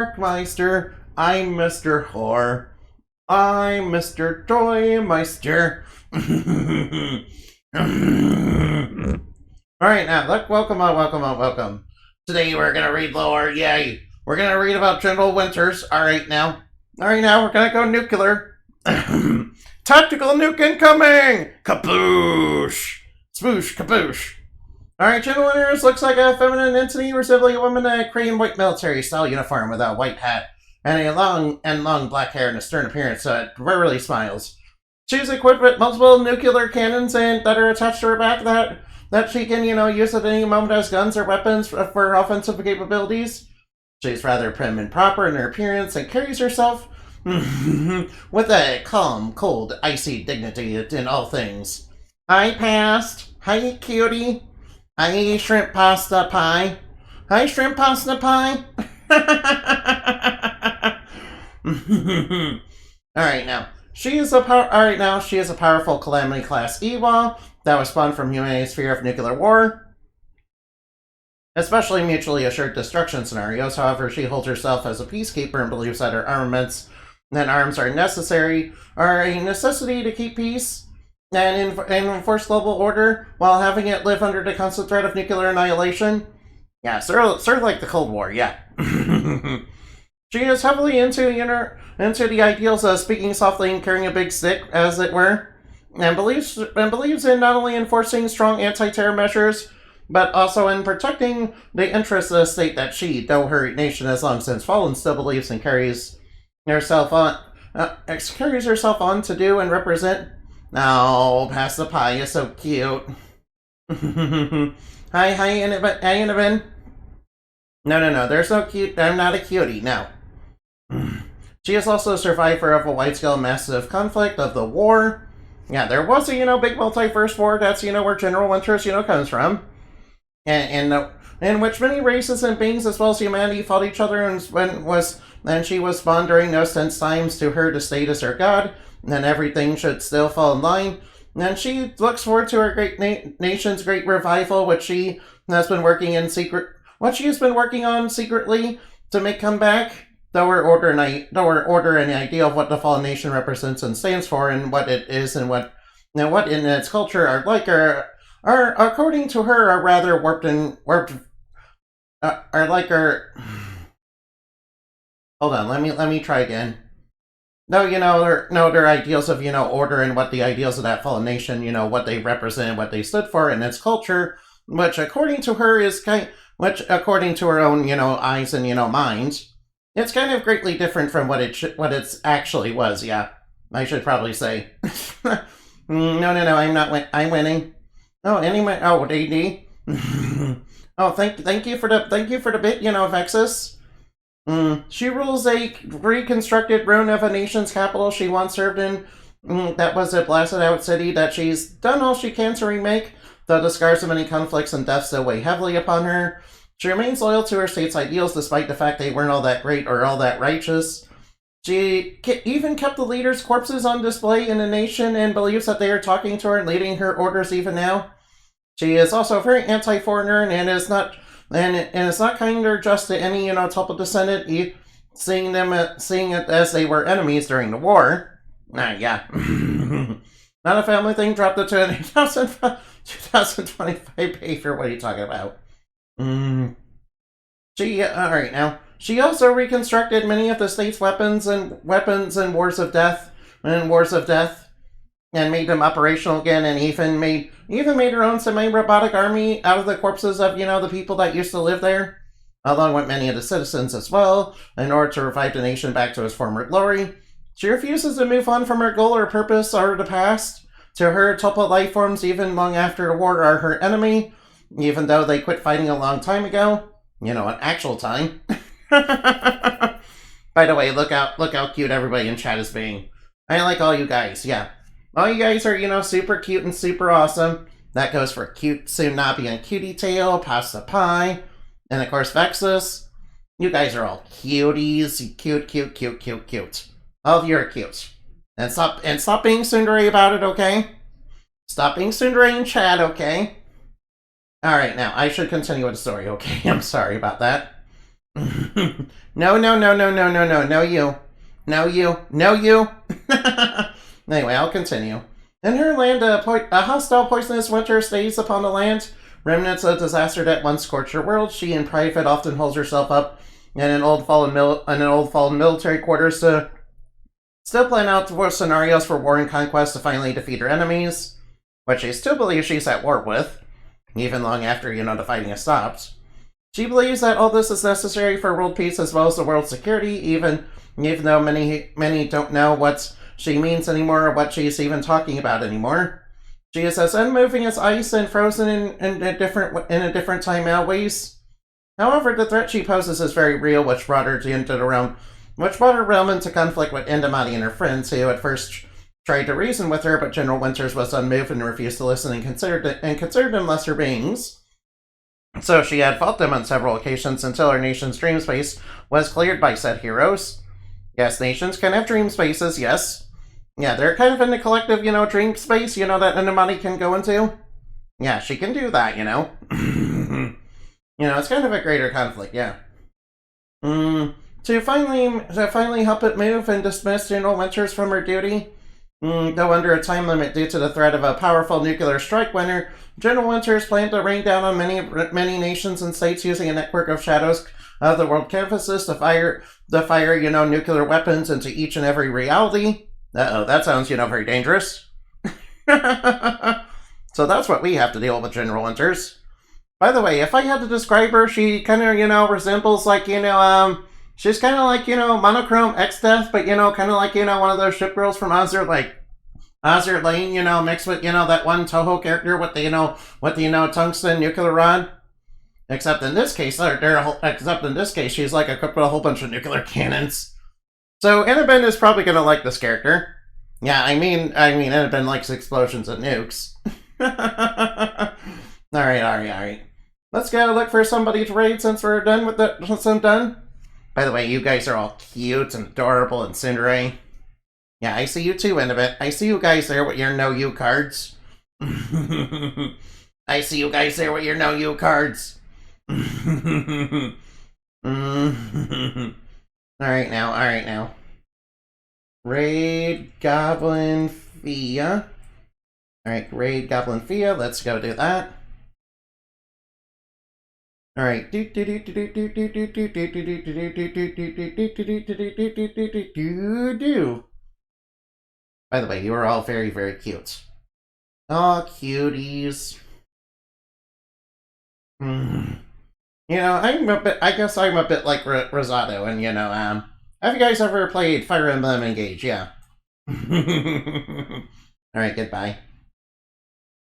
Meister, I'm Mr. Whore. I'm Mr. Toymeister. Alright, now, welcome. Today we're gonna read lore, yay! We're gonna read about General Winters, alright now. Alright now, we're gonna go nuclear. Tactical nuke incoming! Kapoosh! Spoosh, kapoosh. Alright, General Winters looks like a feminine entity resembling a woman in a cream white military style uniform with a white hat and a long black hair and a stern appearance, so it rarely smiles. She's equipped with multiple nuclear cannons and that are attached to her back that she can, use at any moment as guns or weapons for offensive capabilities. She's rather prim and proper in her appearance and carries herself with a calm, cold, icy dignity in all things. I passed. Hi, cutie. Hi, shrimp pasta pie. Hi, shrimp pasta pie. Alright, now. She is a powerful Calamity class Ewok that was spawned from humanity's fear of nuclear war, especially mutually assured destruction scenarios. However, she holds herself as a peacekeeper and believes that her armaments and arms are a necessity to keep peace and enforce global order while having it live under the constant threat of nuclear annihilation. Yeah, sort of like the Cold War, yeah. She is heavily into the ideals of speaking softly and carrying a big stick, as it were, and believes in not only enforcing strong anti-terror measures, but also in protecting the interests of the state that she, though her nation has long since fallen, still believes and carries herself on to do and represent. Oh, pass the pie, you're so cute. Hi, Annabin. No, there's no cute. I'm not a cutie, no. She is also a survivor of a wide-scale massive conflict of the war. Yeah, there was a, big multiverse war. That's, where General Winters, comes from. And in which many races and beings, as well as humanity, fought each other and she was spawned during those tense times to her to state as her god, and everything should still fall in line. And she looks forward to her great nation's great revival, which she has been working on secretly to make come back. Though her order and the idea of what the fallen nation represents and stands for, and what it is, and what in its culture are like, are according to her, are rather warped. Are like her. Hold on, let me try again. No, their ideals of order and what the ideals of that fallen nation, what they represent, what they stood for, in its culture, which according to her which according to her own eyes and mind. It's kind of greatly different from what it actually was. Yeah, I should probably say. No, I'm not. I'm winning. Oh, anyway. Oh, AD. Oh, thank you for the bit. Vexus. She rules a reconstructed ruin of a nation's capital she once served in. That was a blasted out city that she's done all she can to remake. Though the scars of many conflicts and deaths still weigh heavily upon her. She remains loyal to her state's ideals despite the fact they weren't all that great or all that righteous. She even kept the leaders' corpses on display in the nation and believes that they are talking to her and leading her orders even now. She is also very anti-foreigner and is not kind or just to any Tulpa descendant, seeing it as they were enemies during the war. Yeah. Not a family thing. Dropped it to 2025 behavior. What are you talking about? Alright now. She also reconstructed many of the state's weapons and wars of death, and made them operational again, and even made her own semi-robotic army out of the corpses of, the people that used to live there, along with many of the citizens as well, in order to revive the nation back to its former glory. She refuses to move on from her goal or purpose or the past. To her, Tulpa life forms, even long after the war, are her enemy, even though they quit fighting a long time ago. An actual time. By the way, look how cute everybody in chat is being. I like all you guys, yeah. All you guys are, super cute and super awesome. That goes for Cute Tsunabi and Cutie Tail, Pasta Pie, and of course Vexus. You guys are all cuties. Cute. All of you are cute. And stop being tsundere about it, okay? Stop being tsundere in chat, okay? Alright, now, I should continue with the story, okay? I'm sorry about that. No, no, no, no, no, no, no, no, you. No, you. No, you. Anyway, I'll continue. In her land, a hostile, poisonous winter stays upon the land. Remnants of disaster that once scorched her world. She, in private, often holds herself up in an old fallen military quarters to still plan out for scenarios for war and conquest to finally defeat her enemies, which she still believes she's at war with, even long after, the fighting has stopped. She believes that all this is necessary for world peace as well as the world's security, even though many don't know what she means anymore or what she's even talking about anymore. She is as unmoving as ice and frozen in a different time ways. However, the threat she poses is very real, which brought her realm into conflict with Indumati and her friends, who at first tried to reason with her, but General Winters was unmoved and refused to listen and considered them lesser beings. So she had fought them on several occasions until her nation's dream space was cleared by said heroes. Yes, nations can have dream spaces, yes. Yeah, they're kind of in the collective, dream space, that Indumati can go into. Yeah, she can do that, it's kind of a greater conflict, yeah. To finally help it move and dismiss General Winters from her duty, though under a time limit due to the threat of a powerful nuclear strike winter, General Winters planned to rain down on many nations and states using a network of shadows of the world canvases to fire nuclear weapons into each and every reality. Uh-oh, that sounds, very dangerous. So that's what we have to deal with General Winters. By the way, if I had to describe her, she kind of, resembles, like, she's kind of like, monochrome X-Death, but, kind of like, one of those ship girls from Azure, like, Azure Lane, mixed with, that one Toho character with the, tungsten nuclear rod. Except in this case, she's like equipped with a whole bunch of nuclear cannons. So Annabelle is probably gonna like this character. Yeah, I mean, Annabelle likes explosions and nukes. Alright. Let's go look for somebody to raid since we're done with the. Since I'm done. By the way, you guys are all cute and adorable and Cinderae. Yeah, I see you too, Annabelle. I see you guys there with your no you cards. I see you guys there with your no you cards. Alright now. Raid Goblin Fia. Alright, raid Goblin Fia. Let's go do that. Alright. By the way, you are all very, very cute. Oh, cuties. I guess I'm a bit like Rosado, and have you guys ever played Fire Emblem Engage? Yeah. Alright, goodbye.